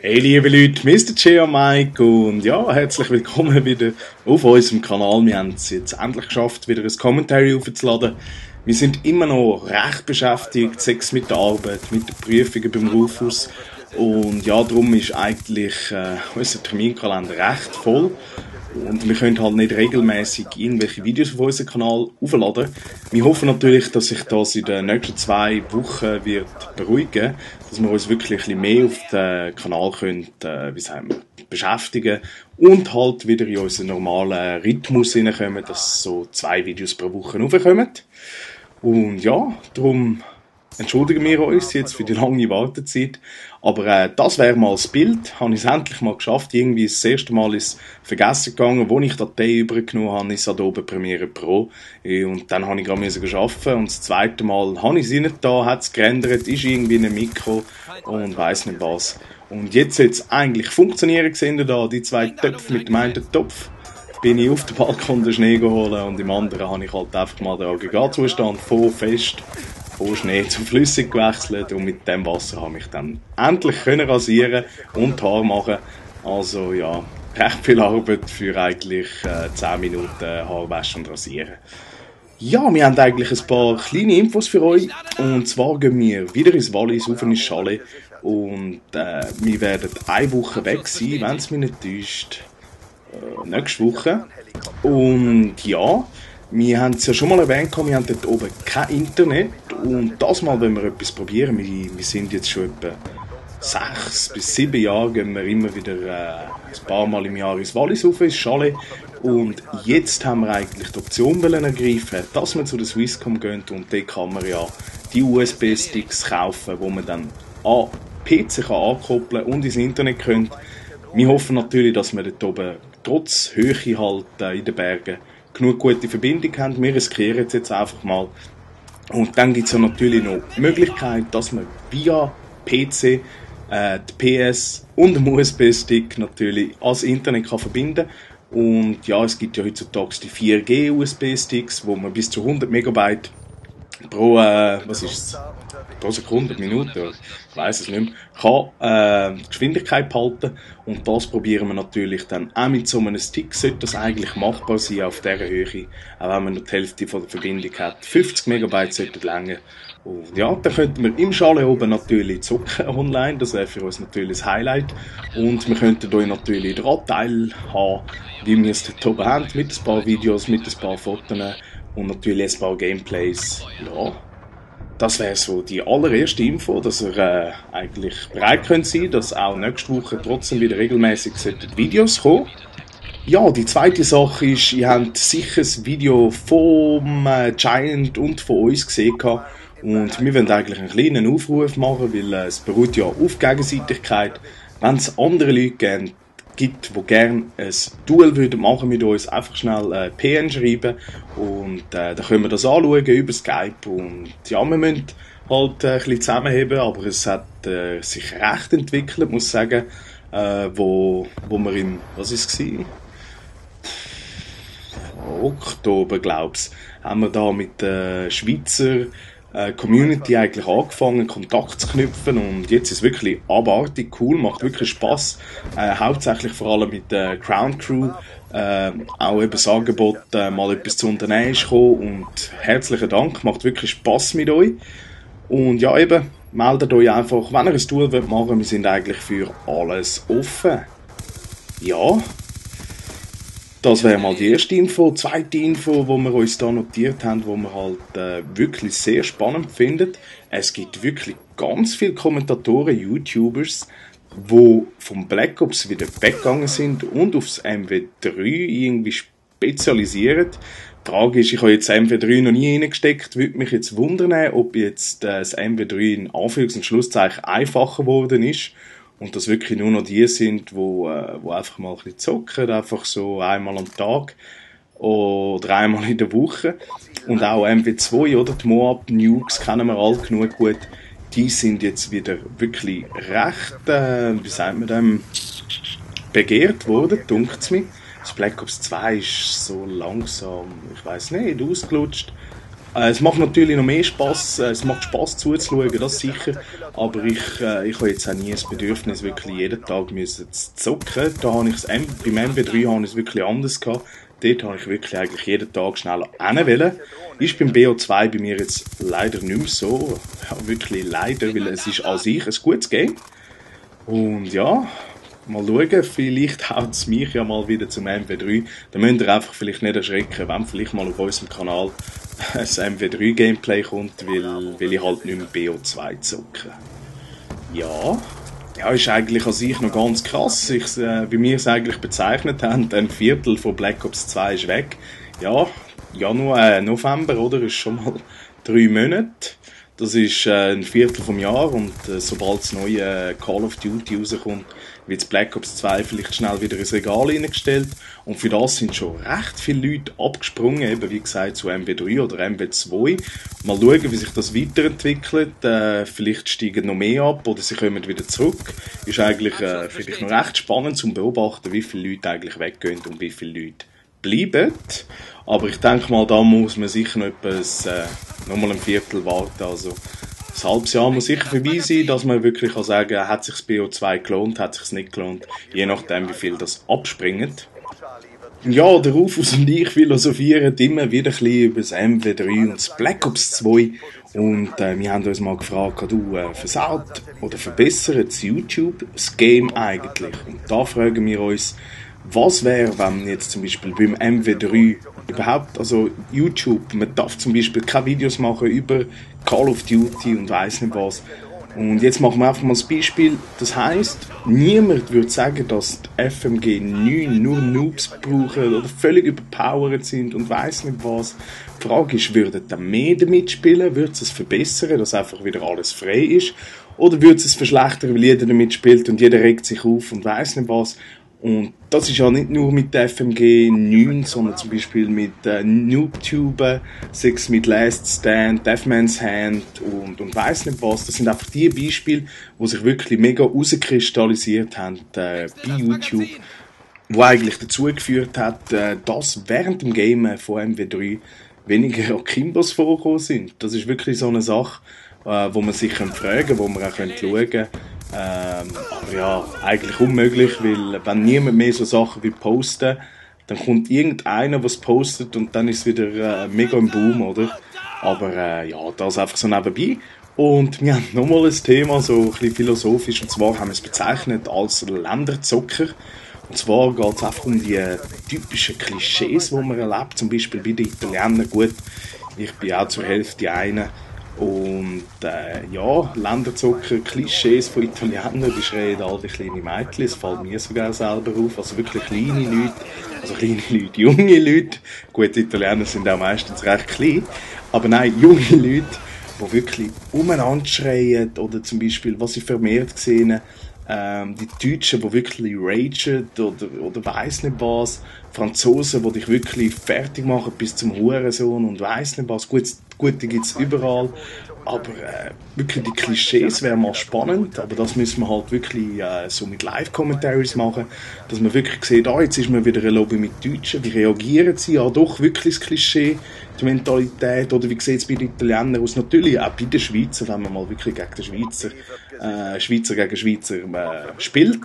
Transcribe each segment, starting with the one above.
Hey liebe Leute, Mr. Geo Mike und ja, herzlich willkommen wieder auf unserem Kanal. Wir haben es jetzt endlich geschafft, wieder ein Commentary aufzuladen. Wir sind immer noch recht beschäftigt, sei es mit der Arbeit, mit den Prüfungen beim Rufus. Und ja, darum ist eigentlich unser Terminkalender recht voll. Und wir können halt nicht regelmäßig irgendwelche Videos auf unseren Kanal aufladen. Wir hoffen natürlich, dass sich das in den nächsten 2 Wochen wird beruhigen, dass wir uns wirklich ein bisschen mehr auf den Kanal können, beschäftigen und halt wieder in unseren normalen Rhythmus hineinkommen, dass so 2 Videos pro Woche raufkommen. Und ja, darum entschuldigen wir uns jetzt für die lange Wartezeit. Aber das wäre mal das Bild. Habe ich es endlich mal geschafft. Irgendwie das erste Mal ist es vergessen gegangen. Wo ich die Datei übergenommen habe, ist Adobe Premiere Pro. Und dann habe ich gerade arbeiten. Und das zweite Mal habe ich es nicht da, hat es gerendert, ist irgendwie in einem Mikro und weiss nicht was. Und jetzt soll es eigentlich funktionieren. Seht ihr da die 2 Töpfe mit dem einen Topf. Bin ich auf dem Balkon den Schnee geholt und im anderen habe ich halt einfach mal den Aggregatzustand von fest von Schnee zu flüssig gewechselt und mit dem Wasser habe ich dann endlich können rasieren und Haar machen. Also ja, recht viel Arbeit für eigentlich 10 Minuten Haarwaschen und Rasieren. Ja, wir haben eigentlich ein paar kleine Infos für euch. Und zwar gehen wir wieder ins Wallis, auf ins Chalet. Und wir werden 1 Woche weg sein, wenn es mich nicht täuscht. Nächste Woche. Und ja, wir haben es ja schon mal erwähnt, wir haben dort oben kein Internet. Und das Mal wollen wir etwas probieren. Wir sind jetzt schon etwa 6 bis 7 Jahre, gehen wir immer wieder ein paar Mal im Jahr ins Wallis rauf, ins Chalet. Und jetzt haben wir eigentlich die Option ergreifen, dass wir zu der Swisscom gehen und dort kann man ja die USB-Sticks kaufen, wo man dann an PC kann ankoppeln und ins Internet können. Wir hoffen natürlich, dass wir dort oben trotz Höhe halt in den Bergen genug gute Verbindung haben. Wir riskieren es jetzt einfach mal. Und dann gibt es ja natürlich noch die Möglichkeit, dass man via PC, die PS und den USB-Stick natürlich ans Internet kann verbinden kann. Und ja, es gibt ja heutzutage die 4G USB-Sticks, wo man bis zu 100 Megabyte pro Sekunde, Minute, ich weiss es nicht mehr, kann Geschwindigkeit behalten. Und das probieren wir natürlich dann auch mit so einem Stick. Sollte das eigentlich machbar sein auf dieser Höhe, auch wenn man noch die Hälfte von der Verbindung hat. 50 Megabyte sollten länger. Und ja, dann könnten wir im Chalet oben natürlich zocken online, das wäre für uns natürlich das Highlight. Und wir könnten euch natürlich daran teilhaben, wie wir es dort oben haben, mit ein paar Videos, mit ein paar Fotos und natürlich ein paar Gameplays. Ja, das wäre so die allererste Info, dass ihr eigentlich bereit könnt sein, dass auch nächste Woche trotzdem wieder regelmäßig Videos kommen. Ja, die zweite Sache ist, ihr habt sicher das Video vom Giant und von uns gesehen. Und wir wollen eigentlich einen kleinen Aufruf machen, weil es beruht ja auf Gegenseitigkeit. Wenn es andere Leute gibt, die gerne ein Duel machen mit uns, einfach schnell PN schreiben und dann können wir das anschauen über Skype. Und ja, wir müssen halt ein bisschen zusammenheben, aber es hat sich recht entwickelt, muss ich sagen, wo wir im, was ist es? Oktober, glaub's, haben wir da mit der Schweizer Community eigentlich angefangen, Kontakt zu knüpfen, und jetzt ist es wirklich abartig cool, macht wirklich Spass, hauptsächlich vor allem mit der Ground Crew, auch eben das Angebot, mal etwas zu unternehmen ist gekommen, und herzlichen Dank, macht wirklich Spass mit euch. Und ja, eben, meldet euch einfach, wenn ihr ein Tool machen wollt, wir sind eigentlich für alles offen. Ja, das wäre mal die erste Info. Die zweite Info, die wir uns da notiert haben, die wir halt wirklich sehr spannend finden. Es gibt wirklich ganz viele Kommentatoren, YouTubers, die vom Black Ops wieder weggegangen sind und aufs MW3 irgendwie spezialisieren. Tragisch, ich habe jetzt MW3 noch nie reingesteckt, würde mich jetzt wundern, ob jetzt das MW3 in Anführungs- und Schlusszeichen einfacher geworden ist. Und das wirklich nur noch die sind, wo einfach mal ein bisschen zocken, einfach so einmal am Tag oder einmal in der Woche. Und auch MW2 oder die Moab Nukes kennen wir alle genug gut. Die sind jetzt wieder wirklich recht, wie sagt man dem, begehrt worden, dunkt's mir. Das Black Ops 2 ist so langsam, ich weiss nicht, ausgelutscht. Es macht natürlich noch mehr Spass, es macht Spass zuzuschauen, das sicher, aber ich habe jetzt auch nie das Bedürfnis, wirklich jeden Tag zu zocken. Da habe ich beim MW3 habe ich es wirklich anders gehabt. Dort habe ich wirklich eigentlich jeden Tag schnell hinwollen. Ist beim BO2 bei mir jetzt leider nicht mehr so. Ja, wirklich leider, weil es ist an sich ein gutes Game. Und ja, mal schauen, vielleicht haut es mich ja mal wieder zum MW3. Da müsst ihr einfach vielleicht nicht erschrecken, wenn vielleicht mal auf unserem Kanal ein MW3-Gameplay kommt, weil ich halt nicht mehr BO2 zocke. Ja, ist eigentlich an sich noch ganz krass. Wie wir es eigentlich bezeichnet haben, ein Viertel von Black Ops 2 ist weg. Ja, Januar, November, oder? Ist schon mal 3 Monate. Das ist ein Viertel vom Jahr und sobald das neue Call of Duty rauskommt, wird Black Ops 2 vielleicht schnell wieder ins Regal reingestellt. Und für das sind schon recht viele Leute abgesprungen, eben wie gesagt zu MW3 oder MW2. Mal schauen, wie sich das weiterentwickelt. Vielleicht steigen noch mehr ab oder sie kommen wieder zurück. Ist eigentlich vielleicht noch recht spannend zu beobachten, wie viele Leute eigentlich weggehen und wie viele Leute bleiben. Aber ich denke mal, da muss man sicher noch mal ein Viertel warten. Also ein halbes Jahr muss sicher vorbei sein, dass man wirklich kann sagen, hat sich das BO2 gelohnt, hat sich es nicht gelohnt, je nachdem, wie viel das abspringt. Ja, der Rufus und ich philosophieren immer wieder ein bisschen über das MW3 und das Black Ops 2. Und wir haben uns mal gefragt, versaut oder verbessert YouTube das Game eigentlich? Und da fragen wir uns, was wäre, wenn jetzt zum Beispiel beim MW3 überhaupt, also YouTube, man darf zum Beispiel keine Videos machen über Call of Duty und weiss nicht was. Und jetzt machen wir einfach mal das Beispiel. Das heisst, niemand würde sagen, dass die FMG 9 nur Noobs brauchen oder völlig überpowered sind und weiss nicht was. Die Frage ist, würden dann mehr damit spielen? Würde es verbessern, dass einfach wieder alles frei ist? Oder würde es verschlechtern, weil jeder damit spielt und jeder regt sich auf und weiss nicht was? Und das ist ja nicht nur mit der FMG 9, sondern zum Beispiel mit Noobtube, sechs mit Last Stand, Deathman's Hand und weiss nicht was. Das sind einfach die Beispiele, die sich wirklich mega rauskristallisiert haben bei YouTube, wo eigentlich dazu geführt hat, dass während dem Game von MW3 weniger Akimbos vorgekommen sind. Das ist wirklich so eine Sache, wo man sich fragen kann, wo man auch schauen kann. Aber ja, eigentlich unmöglich, weil wenn niemand mehr so Sachen will posten, dann kommt irgendeiner, was postet und dann ist es wieder mega im Boom, oder? Aber ja, das einfach so nebenbei. Und wir haben nochmal ein Thema, so ein bisschen philosophisch, und zwar haben wir es bezeichnet als Länderzocker. Und zwar geht es einfach um die typischen Klischees, die man erlebt, zum Beispiel bei den Italienern. Gut, ich bin auch zur Hälfte einer. Und ja, Länderzocker, Klischees von Italienern, die schreien all die kleinen Mädchen, es fällt mir sogar selber auf, also wirklich kleine Leute, junge Leute, gut, die Italiener sind auch meistens recht klein, aber nein, junge Leute, die wirklich umeinander schreien, oder zum Beispiel, was ich vermehrt gesehen die Deutschen, die wirklich ragen oder weiss nicht was, Franzosen, die dich wirklich fertig machen bis zum Hurensohn und weiss nicht was, Gute gibt es überall, aber wirklich die Klischees wären mal spannend, aber das müssen wir halt wirklich so mit Live-Commentaries machen, dass man wirklich sieht, jetzt ist man wieder eine Lobby mit Deutschen, wie reagieren sie, doch wirklich das Klischee, die Mentalität, oder wie sieht es bei den Italienern aus, natürlich auch bei den Schweizern, wenn man mal wirklich gegen den Schweizer gegen Schweizer spielt.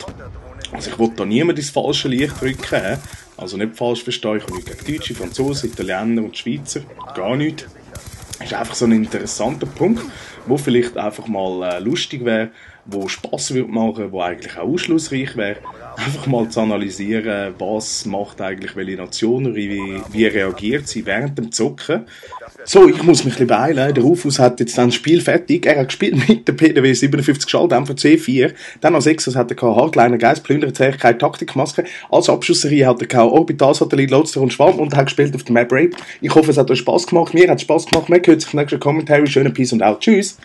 Also ich will da niemand ins falsche Licht rücken, also nicht falsch verstehen, ich habe nichts gegen Deutsche, Franzosen, Italiener und Schweizer, gar nichts. Das ist einfach so ein interessanter Punkt, wo vielleicht einfach mal lustig wäre, wo Spass würde machen, wo eigentlich auch aufschlussreich wäre. Einfach mal zu analysieren, was macht eigentlich welche Nation, wie reagiert sie während dem Zocken. So, ich muss mich ein bisschen beeilen. Der Rufus hat jetzt dann das Spiel fertig. Er hat gespielt mit der PDW 57 Schalldämpfer C4. Dann als Extras hat er Hardliner, Geist, Plündern, Zähigkeit, Taktikmaske. Als Abschusserie hat er Orbitalsatellit, Lodster und Schwarm und hat gespielt auf der Map Rape. Ich hoffe, es hat euch Spass gemacht. Mir hat es Spass gemacht. Man hört sich im nächsten Kommentar. Schönen Peace und out. Tschüss.